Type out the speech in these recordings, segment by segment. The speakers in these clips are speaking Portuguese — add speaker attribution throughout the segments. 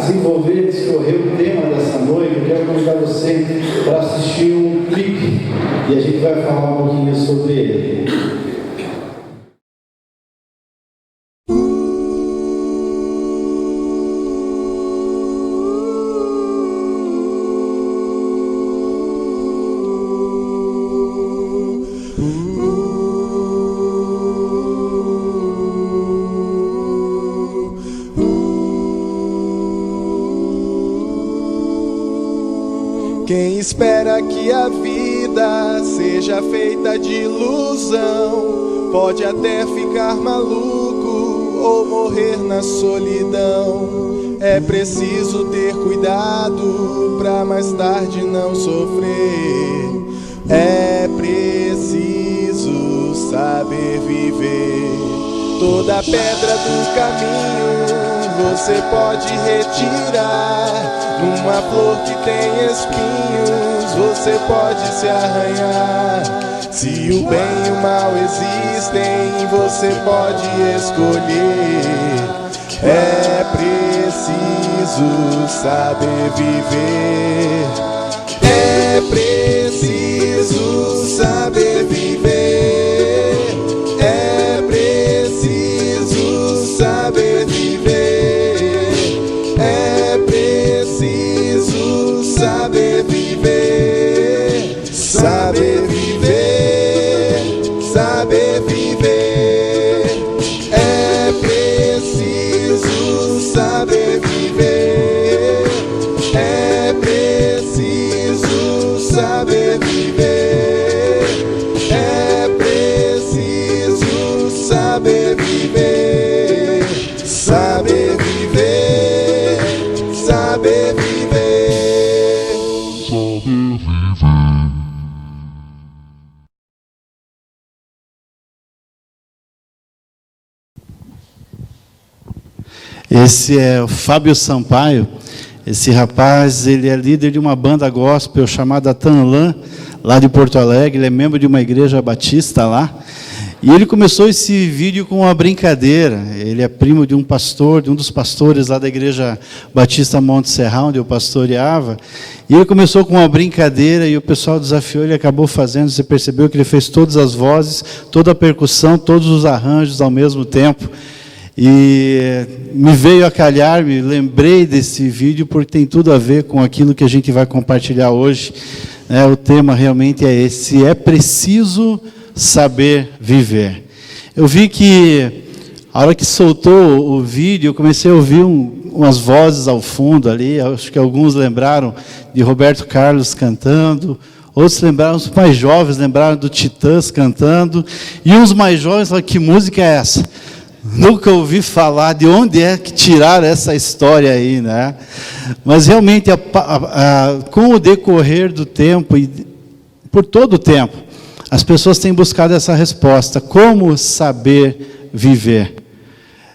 Speaker 1: desenvolver, discorrer o tema dessa noite, eu quero convidar você para assistir um clipe e a gente vai falar um pouquinho sobre ele.
Speaker 2: Quem espera que a vida seja feita de ilusão pode até ficar maluco ou morrer na solidão. É preciso ter cuidado pra mais tarde não sofrer. É preciso saber viver. Toda pedra do caminho você pode retirar. Numa flor que tem espinhos, você pode se arranhar. Se o bem e o mal existem, você pode escolher. É preciso saber viver. É preciso saber viver. É preciso saber viver. Saber viver, saber viver, saber viver. É preciso saber viver. É preciso saber viver. É preciso saber viver. Saber viver, saber viver.
Speaker 1: Esse é o Fábio Sampaio. Esse rapaz, ele é líder de uma banda gospel chamada Tanlã, lá de Porto Alegre. Ele é membro de uma igreja batista lá. E ele começou esse vídeo com uma brincadeira. Ele é primo de um pastor, de um dos pastores lá da igreja batista Monte Serra, onde eu pastoreava. E ele começou com uma brincadeira e o pessoal desafiou, ele acabou fazendo. Você percebeu que ele fez todas as vozes, toda a percussão, todos os arranjos ao mesmo tempo. E me veio a calhar, me lembrei desse vídeo, porque tem tudo a ver com aquilo que a gente vai compartilhar hoje. O tema realmente é esse: é preciso saber viver. Eu vi que, a hora que soltou o vídeo, eu comecei a ouvir umas vozes ao fundo ali. Acho que alguns lembraram de Roberto Carlos cantando, outros lembraram, os mais jovens lembraram do Titãs cantando, e uns mais jovens falaram: que música é essa? Nunca ouvi falar, de onde é que tiraram essa história aí, né? Mas realmente, com o decorrer do tempo, e por todo o tempo, as pessoas têm buscado essa resposta: como saber viver?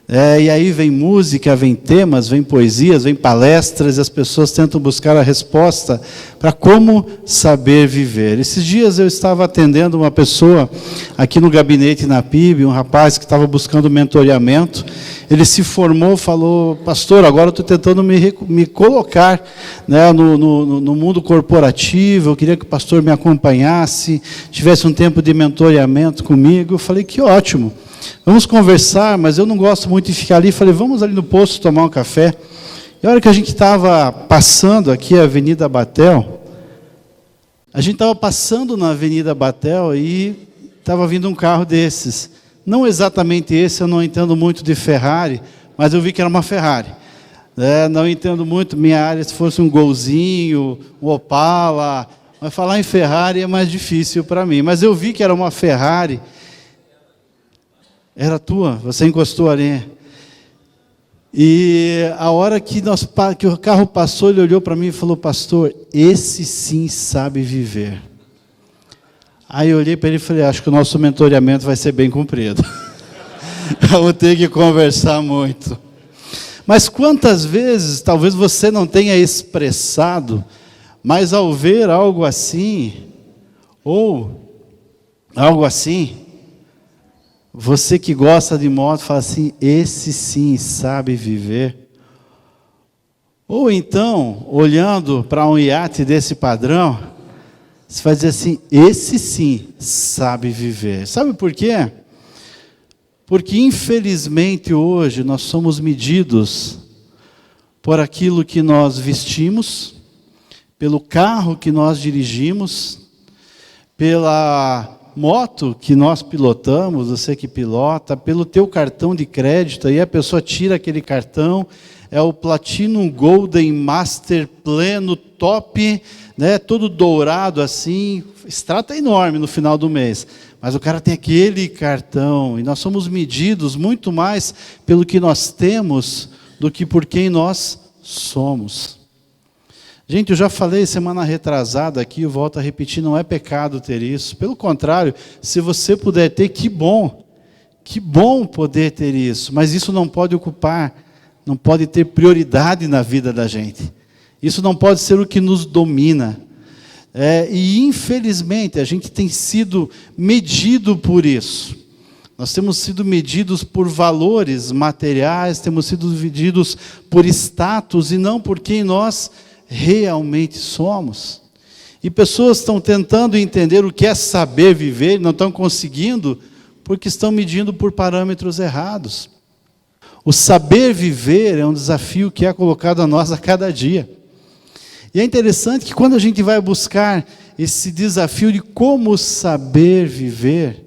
Speaker 1: E aí vem música, vem temas, vem poesias, vem palestras, e as pessoas tentam buscar a resposta para como saber viver. Esses dias eu estava atendendo uma pessoa aqui no gabinete na PIB, um rapaz que estava buscando mentoreamento. Ele se formou, falou: pastor, agora eu estou tentando me colocar, né, no mundo corporativo, eu queria que o pastor me acompanhasse, tivesse um tempo de mentoreamento comigo. Eu falei: que ótimo, vamos conversar, mas eu não gosto muito de ficar ali. Falei: vamos ali no posto tomar um café. E a hora que a gente estava passando aqui a Avenida Batel, a gente estava passando na Avenida Batel e estava vindo um carro desses. Não exatamente esse, eu não entendo muito de Ferrari, mas eu vi que era uma Ferrari. Não entendo muito, minha área, se fosse um Golzinho, um Opala, mas falar em Ferrari é mais difícil para mim. Mas eu vi que era uma Ferrari. Era tua, você encostou ali. E a hora que o carro passou, ele olhou para mim e falou: pastor, esse sim sabe viver. Aí eu olhei para ele e falei: acho que o nosso mentoreamento vai ser bem comprido. Eu vou ter que conversar muito. Mas quantas vezes, talvez você não tenha expressado, mas ao ver algo assim, ou algo assim, você que gosta de moto, fala assim: esse sim sabe viver. Ou então, olhando para um iate desse padrão, você vai dizer assim, esse sim sabe viver. Sabe por quê? Porque infelizmente hoje nós somos medidos por aquilo que nós vestimos, pelo carro que nós dirigimos, pela moto que nós pilotamos, você que pilota, pelo teu cartão de crédito, aí a pessoa tira aquele cartão, é o Platinum Golden Master Pleno Top, né, todo dourado assim, extrato é enorme no final do mês, mas o cara tem aquele cartão, e nós somos medidos muito mais pelo que nós temos do que por quem nós somos. Gente, eu já falei semana retrasada aqui, eu volto a repetir, não é pecado ter isso. Pelo contrário, se você puder ter, que bom poder ter isso. Mas isso não pode ocupar, não pode ter prioridade na vida da gente. Isso não pode ser o que nos domina. E infelizmente a gente tem sido medido por isso. Nós temos sido medidos por valores materiais, temos sido medidos por status e não por quem nós realmente somos. E pessoas estão tentando entender o que é saber viver, não estão conseguindo, porque estão medindo por parâmetros errados. O saber viver é um desafio que é colocado a nós a cada dia. E é interessante que quando a gente vai buscar esse desafio de como saber viver,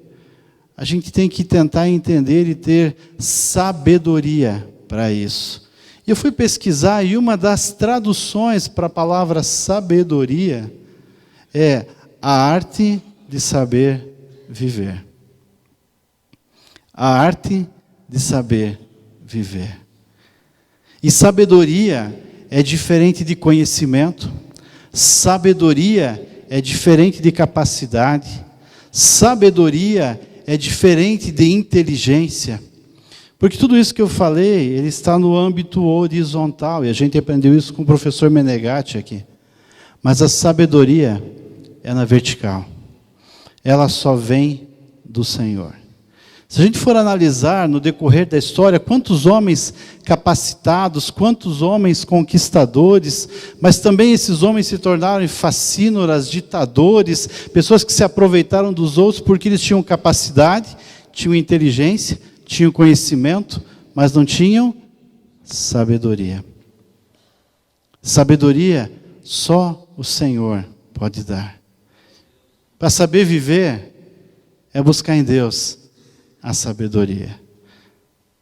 Speaker 1: a gente tem que tentar entender e ter sabedoria para isso. E eu fui pesquisar e uma das traduções para a palavra sabedoria é a arte de saber viver. A arte de saber viver. E sabedoria é diferente de conhecimento, sabedoria é diferente de capacidade, sabedoria é diferente de inteligência. Porque tudo isso que eu falei, ele está no âmbito horizontal, e a gente aprendeu isso com o professor Menegatti aqui. Mas a sabedoria é na vertical. Ela só vem do Senhor. Se a gente for analisar no decorrer da história, quantos homens capacitados, quantos homens conquistadores, mas também esses homens se tornaram facínoras, ditadores, pessoas que se aproveitaram dos outros porque eles tinham capacidade, tinham inteligência, tinham conhecimento, mas não tinham sabedoria. Sabedoria só o Senhor pode dar. Para saber viver, é buscar em Deus a sabedoria.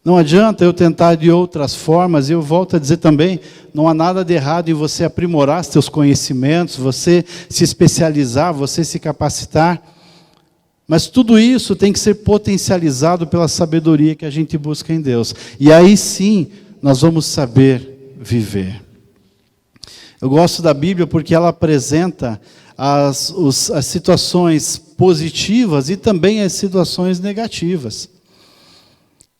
Speaker 1: Não adianta eu tentar de outras formas, e eu volto a dizer também, não há nada de errado em você aprimorar seus conhecimentos, você se especializar, você se capacitar, mas tudo isso tem que ser potencializado pela sabedoria que a gente busca em Deus. E aí sim, nós vamos saber viver. Eu gosto da Bíblia porque ela apresenta as situações positivas e também as situações negativas.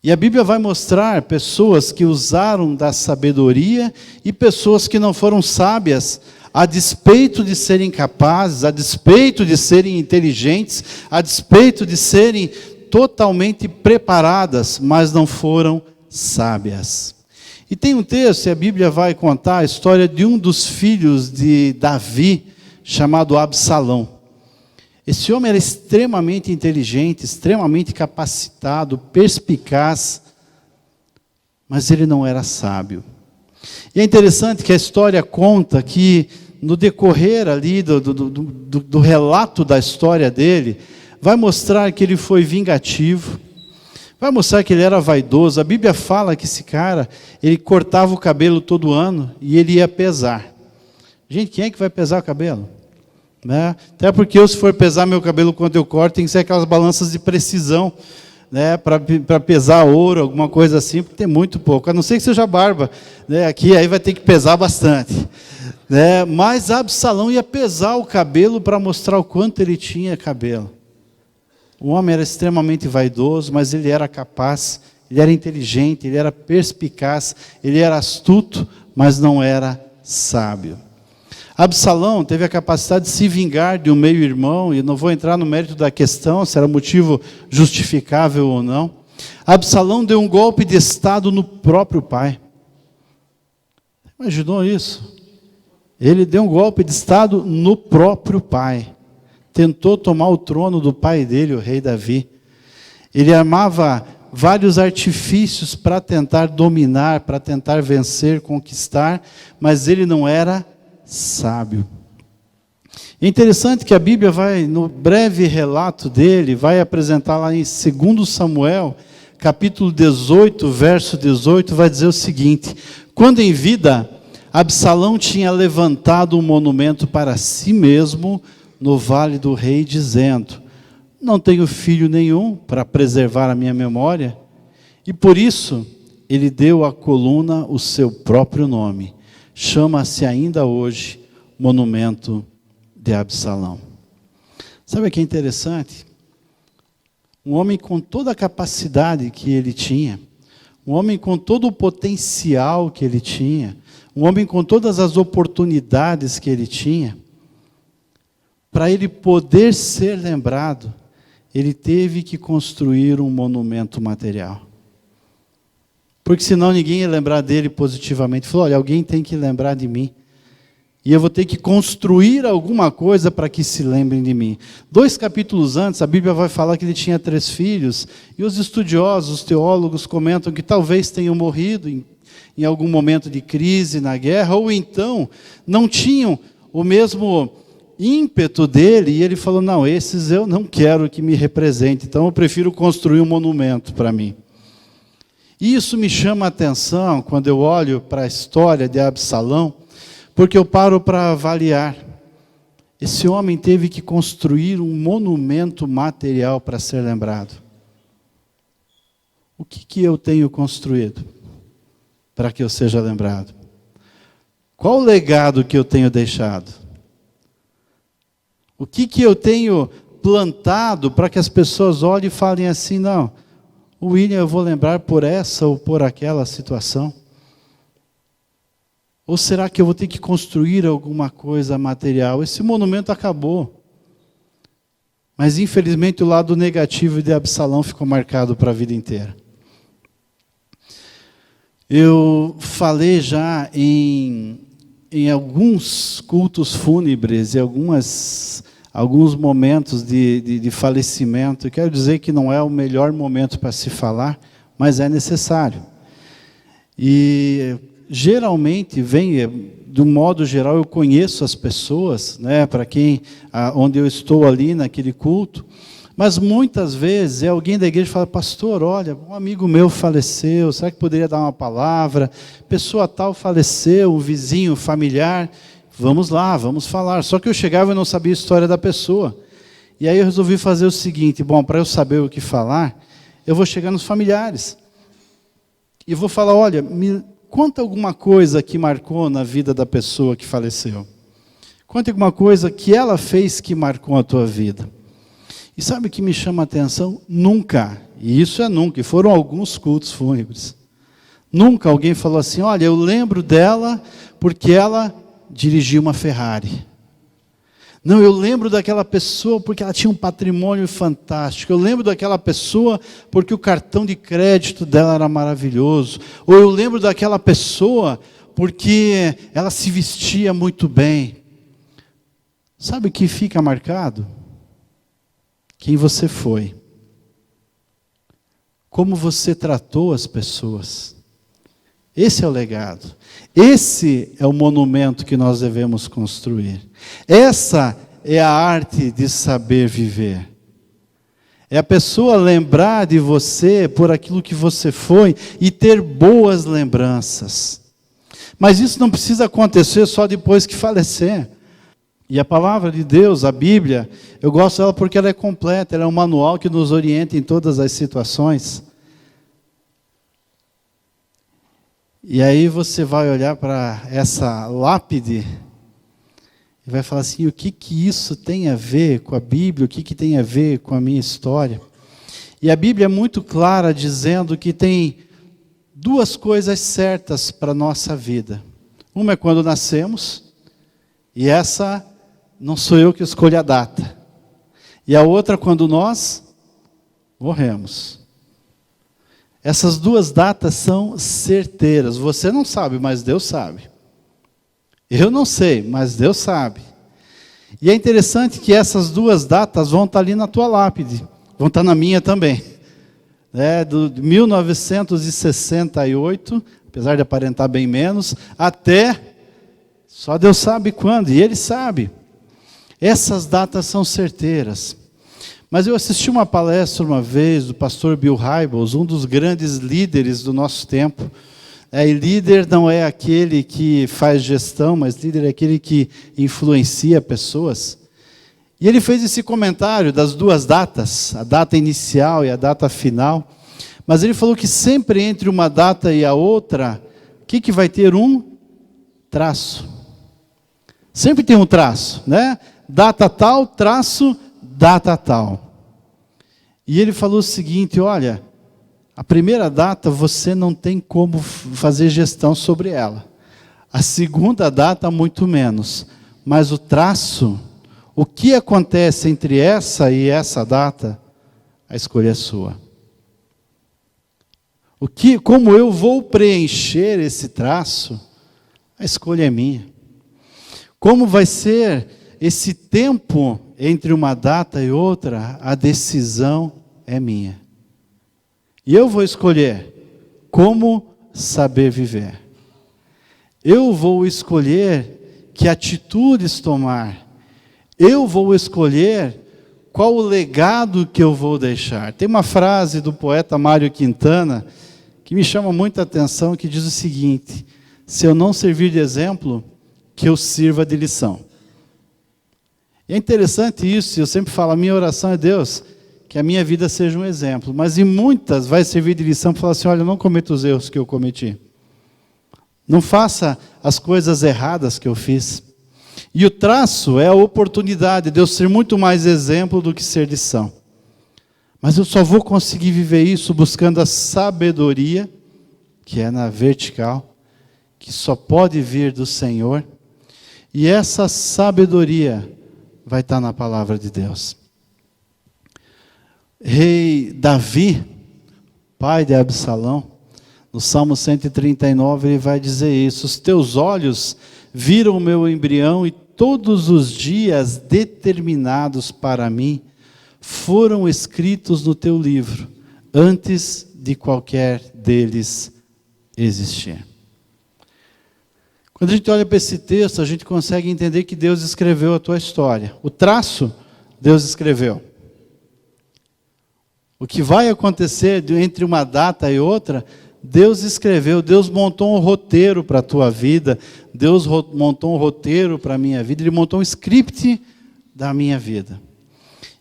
Speaker 1: E a Bíblia vai mostrar pessoas que usaram da sabedoria e pessoas que não foram sábias, a despeito de serem capazes, a despeito de serem inteligentes, a despeito de serem totalmente preparadas, mas não foram sábias. E tem um texto, e a Bíblia vai contar a história de um dos filhos de Davi, chamado Absalão. Esse homem era extremamente inteligente, extremamente capacitado, perspicaz, mas ele não era sábio. E é interessante que a história conta que, no decorrer ali do relato da história dele, vai mostrar que ele foi vingativo, vai mostrar que ele era vaidoso. A Bíblia fala que esse cara, ele cortava o cabelo todo ano e ele ia pesar. Gente, quem é que vai pesar o cabelo? Né? Até porque eu, se for pesar meu cabelo quando eu corto, tem que ser aquelas balanças de precisão, né? Para pesar ouro, alguma coisa assim, porque tem muito pouco, a não ser que seja barba, né? Aqui aí vai ter que pesar bastante, né? Mas Absalão ia pesar o cabelo para mostrar o quanto ele tinha cabelo. O homem era extremamente vaidoso, mas ele era capaz, ele era inteligente, ele era perspicaz, ele era astuto, mas não era sábio. Absalão teve a capacidade de se vingar de um meio-irmão, e não vou entrar no mérito da questão, se era motivo justificável ou não. Absalão deu um golpe de estado no próprio pai. Imaginou isso? Ele deu um golpe de estado no próprio pai. Tentou tomar o trono do pai dele, o rei Davi. Ele armava vários artifícios para tentar dominar, para tentar vencer, conquistar, mas ele não era sábio. É interessante que a Bíblia vai, no breve relato dele, vai apresentar lá em 2 Samuel, capítulo 18, verso 18, vai dizer o seguinte: quando em vida, Absalão tinha levantado um monumento para si mesmo no vale do rei, dizendo: não tenho filho nenhum para preservar a minha memória, e por isso ele deu à coluna o seu próprio nome. Chama-se ainda hoje Monumento de Absalão. Sabe o que é interessante? Um homem com toda a capacidade que ele tinha, um homem com todo o potencial que ele tinha, um homem com todas as oportunidades que ele tinha, para ele poder ser lembrado, ele teve que construir um monumento material. Porque senão ninguém ia lembrar dele positivamente. Falou: olha, alguém tem que lembrar de mim. E eu vou ter que construir alguma coisa para que se lembrem de mim. 2 capítulos antes, a Bíblia vai falar que ele tinha 3 filhos. E os estudiosos, os teólogos comentam que talvez tenham morrido em algum momento de crise na guerra. Ou então, não tinham o mesmo ímpeto dele. E ele falou: não, esses eu não quero que me represente. Então eu prefiro construir um monumento para mim. Isso me chama a atenção quando eu olho para a história de Absalão, porque eu paro para avaliar. Esse homem teve que construir um monumento material para ser lembrado. O que eu tenho construído para que eu seja lembrado? Qual o legado que eu tenho deixado? O que eu tenho plantado para que as pessoas olhem e falem assim: não, o William eu vou lembrar por essa ou por aquela situação? Ou será que eu vou ter que construir alguma coisa material? Esse monumento acabou. Mas infelizmente o lado negativo de Absalão ficou marcado para a vida inteira. Eu falei já em alguns cultos fúnebres e alguns momentos de falecimento. Eu quero dizer que não é o melhor momento para se falar, mas é necessário. E geralmente de um modo geral, eu conheço as pessoas, né, para quem, onde eu estou ali naquele culto, mas muitas vezes é alguém da igreja que fala: pastor, olha, um amigo meu faleceu, será que poderia dar uma palavra? Pessoa tal faleceu, um vizinho, familiar, vamos lá, vamos falar. Só que eu chegava e não sabia a história da pessoa. E aí eu resolvi fazer o seguinte: bom, para eu saber o que falar, eu vou chegar nos familiares. E vou falar: olha, conta alguma coisa que marcou na vida da pessoa que faleceu. Conta alguma coisa que ela fez que marcou a tua vida. E sabe o que me chama a atenção? Nunca, e isso é nunca, e foram alguns cultos fúnebres, nunca alguém falou assim: olha, eu lembro dela porque ela dirigia uma Ferrari. Não, eu lembro daquela pessoa porque ela tinha um patrimônio fantástico. Eu lembro daquela pessoa porque o cartão de crédito dela era maravilhoso. Ou eu lembro daquela pessoa porque ela se vestia muito bem. Sabe o que fica marcado? Quem você foi. Como você tratou as pessoas. Esse é o legado. Esse é o monumento que nós devemos construir. Essa é a arte de saber viver. É a pessoa lembrar de você por aquilo que você foi e ter boas lembranças. Mas isso não precisa acontecer só depois que falecer. E a palavra de Deus, a Bíblia, eu gosto dela porque ela é completa, ela é um manual que nos orienta em todas as situações. E aí você vai olhar para essa lápide e vai falar assim: o que isso tem a ver com a Bíblia? O que tem a ver com a minha história? E a Bíblia é muito clara dizendo que tem 2 coisas certas para a nossa vida. Uma é quando nascemos, e essa não sou eu que escolho a data. E a outra quando nós morremos. Essas 2 datas são certeiras. Você não sabe, mas Deus sabe. Eu não sei, mas Deus sabe. E é interessante que essas duas datas vão estar ali na tua lápide, vão estar na minha também. De 1968, apesar de aparentar bem menos, até só Deus sabe quando, e Ele sabe. Essas datas são certeiras. Mas eu assisti uma palestra uma vez do pastor Bill Hybels, um dos grandes líderes do nosso tempo. E líder não é aquele que faz gestão, mas líder é aquele que influencia pessoas. E ele fez esse comentário das duas datas, a data inicial e a data final. Mas ele falou que sempre entre uma data e a outra, o que vai ter? Um traço. Sempre tem um traço, né? Data tal, traço, data tal. E ele falou o seguinte, olha, a primeira data você não tem como fazer gestão sobre ela. A segunda data, muito menos. Mas o traço, o que acontece entre essa e essa data, a escolha é sua. Como eu vou preencher esse traço, a escolha é minha. Como vai ser esse tempo entre uma data e outra, a decisão é minha. E eu vou escolher como saber viver. Eu vou escolher que atitudes tomar. Eu vou escolher qual o legado que eu vou deixar. Tem uma frase do poeta Mário Quintana que me chama muita atenção, que diz o seguinte: se eu não servir de exemplo, que eu sirva de lição. E é interessante isso, eu sempre falo, a minha oração é Deus, que a minha vida seja um exemplo. Mas em muitas vai servir de lição para falar assim, olha, não cometa os erros que eu cometi. Não faça as coisas erradas que eu fiz. E o traço é a oportunidade de eu ser muito mais exemplo do que ser lição. Mas eu só vou conseguir viver isso buscando a sabedoria, que é na vertical, que só pode vir do Senhor. E essa sabedoria vai estar na palavra de Deus. Rei Davi, pai de Absalão, no Salmo 139, ele vai dizer isso: os teus olhos viram o meu embrião e todos os dias determinados para mim foram escritos no teu livro, antes de qualquer deles existir. Quando a gente olha para esse texto, a gente consegue entender que Deus escreveu a tua história. O traço, Deus escreveu. O que vai acontecer entre uma data e outra, Deus escreveu. Deus montou um roteiro para a tua vida. Deus montou um roteiro para a minha vida. Ele montou um script da minha vida.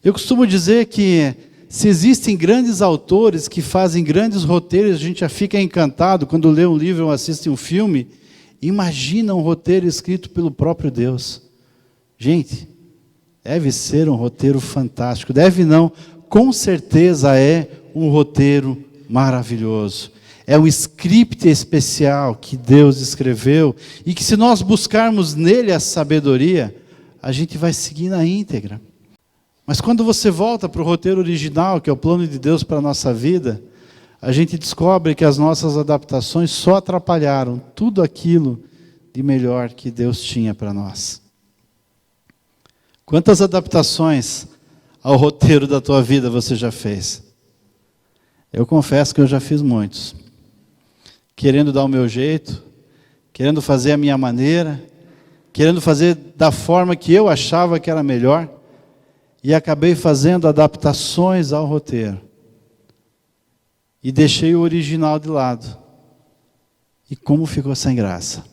Speaker 1: Eu costumo dizer que se existem grandes autores que fazem grandes roteiros, a gente já fica encantado quando lê um livro ou assiste um filme. Imagina um roteiro escrito pelo próprio Deus. Gente, deve ser um roteiro fantástico. Deve não, com certeza é um roteiro maravilhoso. É um script especial que Deus escreveu e que se nós buscarmos nele a sabedoria, a gente vai seguir na íntegra. Mas quando você volta para o roteiro original, que é o plano de Deus para a nossa vida, a gente descobre que as nossas adaptações só atrapalharam tudo aquilo de melhor que Deus tinha para nós. Quantas adaptações ao roteiro da tua vida você já fez? Eu confesso que eu já fiz muitos. Querendo dar o meu jeito, querendo fazer a minha maneira, querendo fazer da forma que eu achava que era melhor, e acabei fazendo adaptações ao roteiro. E deixei o original de lado. E como ficou sem graça.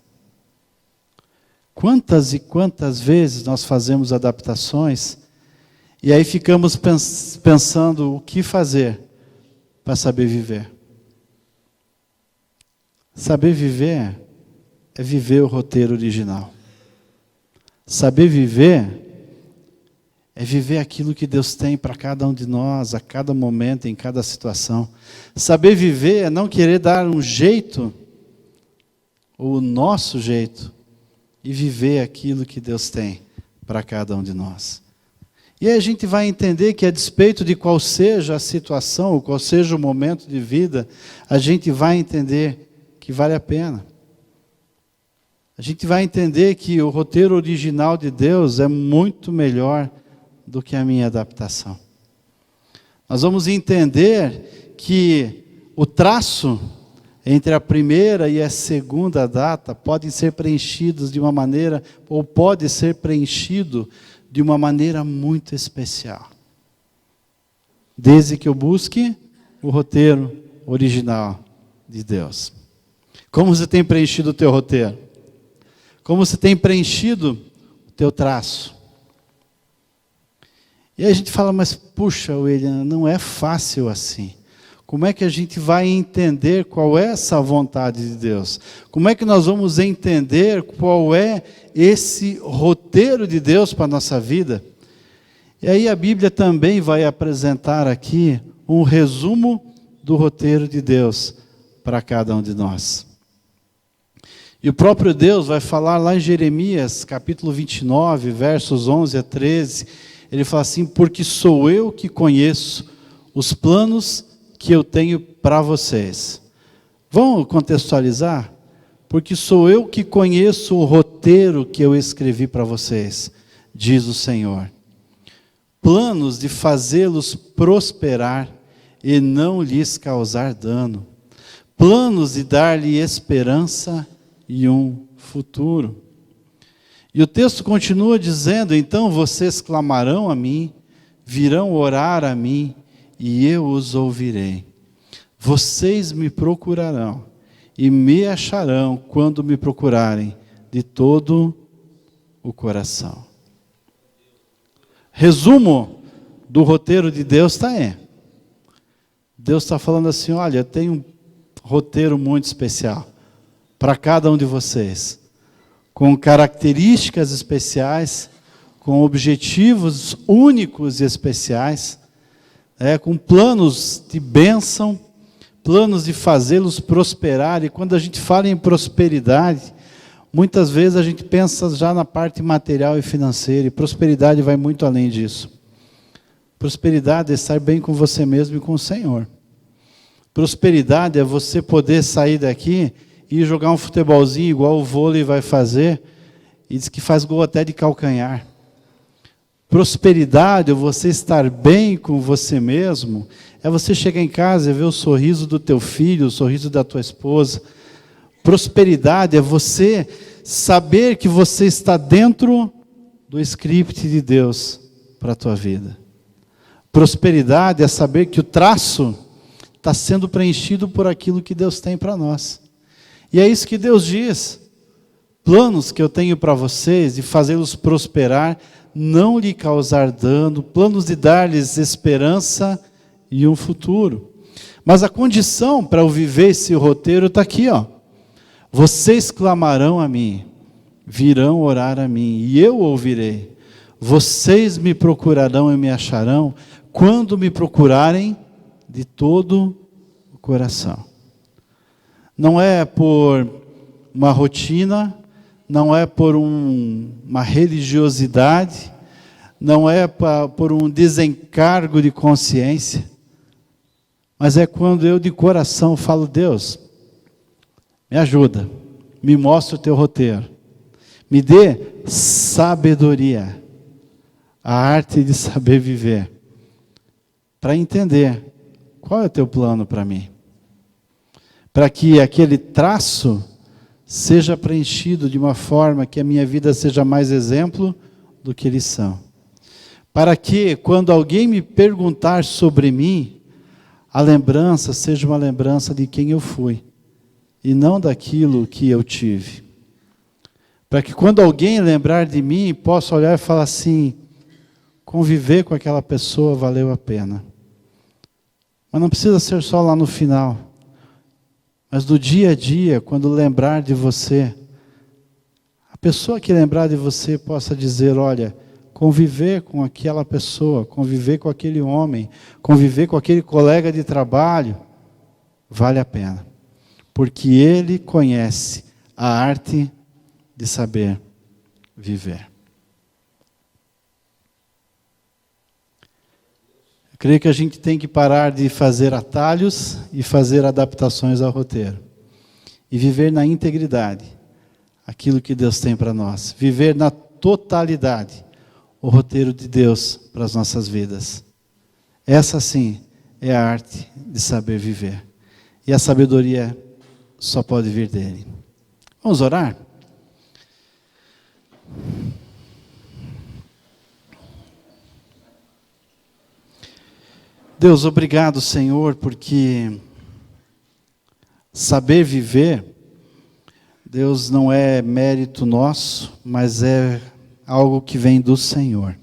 Speaker 1: Quantas e quantas vezes nós fazemos adaptações e aí ficamos pensando o que fazer para saber viver. Saber viver é viver o roteiro original. Saber viver é viver aquilo que Deus tem para cada um de nós, a cada momento, em cada situação. Saber viver é não querer dar um jeito, ou o nosso jeito, e viver aquilo que Deus tem para cada um de nós. E aí a gente vai entender que a despeito de qual seja a situação, ou qual seja o momento de vida, a gente vai entender que vale a pena. a gente vai entender que o roteiro original de Deus é muito melhor do que a minha adaptação. Nós vamos entender que o traço entre a primeira e a segunda data podem ser preenchidos de uma maneira, ou pode ser preenchido de uma maneira muito especial. Desde que eu busque o roteiro original de Deus. Como você tem preenchido o teu roteiro? Como você tem preenchido o teu traço? E aí a gente fala, mas puxa, William, não é fácil assim. Como é que a gente vai entender qual é essa vontade de Deus? Como é que nós vamos entender qual é esse roteiro de Deus para a nossa vida? E aí a Bíblia também vai apresentar aqui um resumo do roteiro de Deus para cada um de nós. E o próprio Deus vai falar lá em Jeremias, capítulo 29, versos 11 a 13, ele fala assim, porque sou eu que conheço os planos que eu tenho para vocês. Vamos contextualizar? Porque sou eu que conheço o roteiro que eu escrevi para vocês, diz o Senhor. Planos de fazê-los prosperar e não lhes causar dano. Planos de dar-lhe esperança e um futuro. E o texto continua dizendo, então vocês clamarão a mim, virão orar a mim, e eu os ouvirei. Vocês me procurarão e me acharão quando me procurarem de todo o coração. Resumo do roteiro de Deus está aí. Deus está falando assim, olha, eu tenho um roteiro muito especial para cada um de vocês, com características especiais, com objetivos únicos e especiais, com planos de bênção, planos de fazê-los prosperar. E quando a gente fala em prosperidade, muitas vezes a gente pensa já na parte material e financeira, e prosperidade vai muito além disso. Prosperidade é estar bem com você mesmo e com o Senhor. Prosperidade é você poder sair daqui e jogar um futebolzinho igual o vôlei vai fazer, e diz que faz gol até de calcanhar. Prosperidade é você estar bem com você mesmo, é você chegar em casa e ver o sorriso do teu filho, o sorriso da tua esposa. Prosperidade é você saber que você está dentro do script de Deus para a tua vida. Prosperidade é saber que o traço está sendo preenchido por aquilo que Deus tem para nós. E é isso que Deus diz. Planos que eu tenho para vocês, de fazê-los prosperar, não lhe causar dano, planos de dar-lhes esperança e um futuro. Mas a condição para eu viver esse roteiro está aqui, ó. Vocês clamarão a mim, virão orar a mim, e eu ouvirei. Vocês me procurarão e me acharão, quando me procurarem de todo o coração. Não é por uma rotina, não é por uma religiosidade, não é por um desencargo de consciência, mas é quando eu de coração falo, Deus, me ajuda, me mostra o teu roteiro, me dê sabedoria, a arte de saber viver, para entender qual é o teu plano para mim, para que aquele traço seja preenchido de uma forma que a minha vida seja mais exemplo do que lição. Para que, quando alguém me perguntar sobre mim, a lembrança seja uma lembrança de quem eu fui, e não daquilo que eu tive. Para que quando alguém lembrar de mim, possa olhar e falar assim, conviver com aquela pessoa valeu a pena. Mas não precisa ser só lá no final. Mas do dia a dia, quando lembrar de você, a pessoa que lembrar de você possa dizer, olha, conviver com aquela pessoa, conviver com aquele homem, conviver com aquele colega de trabalho, vale a pena. Porque ele conhece a arte de saber viver. Eu creio que a gente tem que parar de fazer atalhos e fazer adaptações ao roteiro. E viver na integridade aquilo que Deus tem para nós. Viver na totalidade o roteiro de Deus para as nossas vidas. Essa sim é a arte de saber viver. E a sabedoria só pode vir dele. Vamos orar? Deus, obrigado, Senhor, porque saber viver, Deus, não é mérito nosso, mas é algo que vem do Senhor.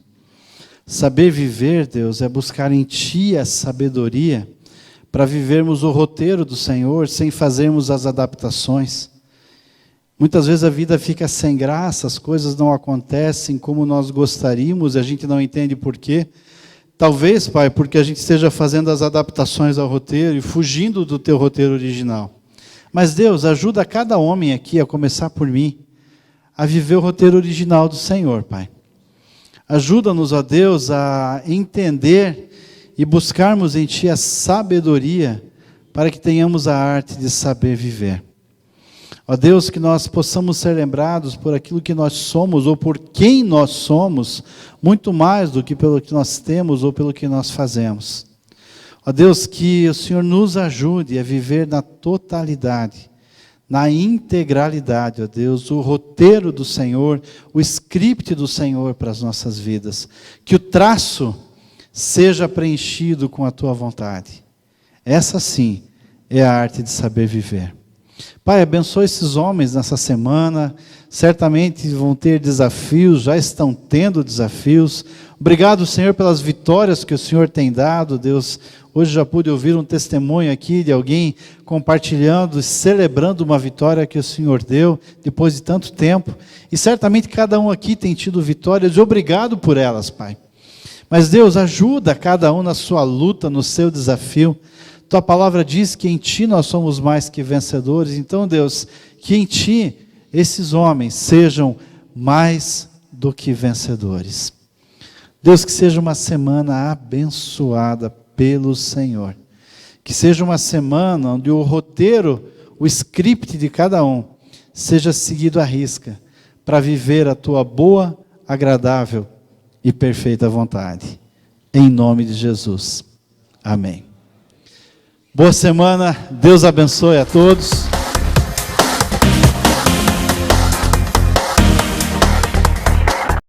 Speaker 1: Saber viver, Deus, é buscar em Ti a sabedoria para vivermos o roteiro do Senhor sem fazermos as adaptações. Muitas vezes a vida fica sem graça, as coisas não acontecem como nós gostaríamos, e a gente não entende por quê. Talvez, Pai, porque a gente esteja fazendo as adaptações ao roteiro e fugindo do Teu roteiro original. Mas Deus, ajuda cada homem aqui, a começar por mim, a viver o roteiro original do Senhor, Pai. Ajuda-nos, ó Deus, a entender e buscarmos em Ti a sabedoria para que tenhamos a arte de saber viver. Ó Deus, que nós possamos ser lembrados por aquilo que nós somos ou por quem nós somos, muito mais do que pelo que nós temos ou pelo que nós fazemos. Ó Deus, que o Senhor nos ajude a viver na totalidade, na integralidade, ó Deus, o roteiro do Senhor, o script do Senhor para as nossas vidas. Que o traço seja preenchido com a Tua vontade. Essa sim é a arte de saber viver. Pai, abençoe esses homens nessa semana, certamente vão ter desafios, já estão tendo desafios. Obrigado, Senhor, pelas vitórias que o Senhor tem dado, Deus. Hoje já pude ouvir um testemunho aqui de alguém compartilhando e celebrando uma vitória que o Senhor deu depois de tanto tempo. E certamente cada um aqui tem tido vitórias e obrigado por elas, Pai. Mas Deus, ajuda cada um na sua luta, no seu desafio. Tua palavra diz que em Ti nós somos mais que vencedores. Então, Deus, que em Ti esses homens sejam mais do que vencedores. Deus, que seja uma semana abençoada pelo Senhor. Que seja uma semana onde o roteiro, o script de cada um, seja seguido à risca, para viver a Tua boa, agradável e perfeita vontade. Em nome de Jesus. Amém. Boa semana, Deus abençoe a todos.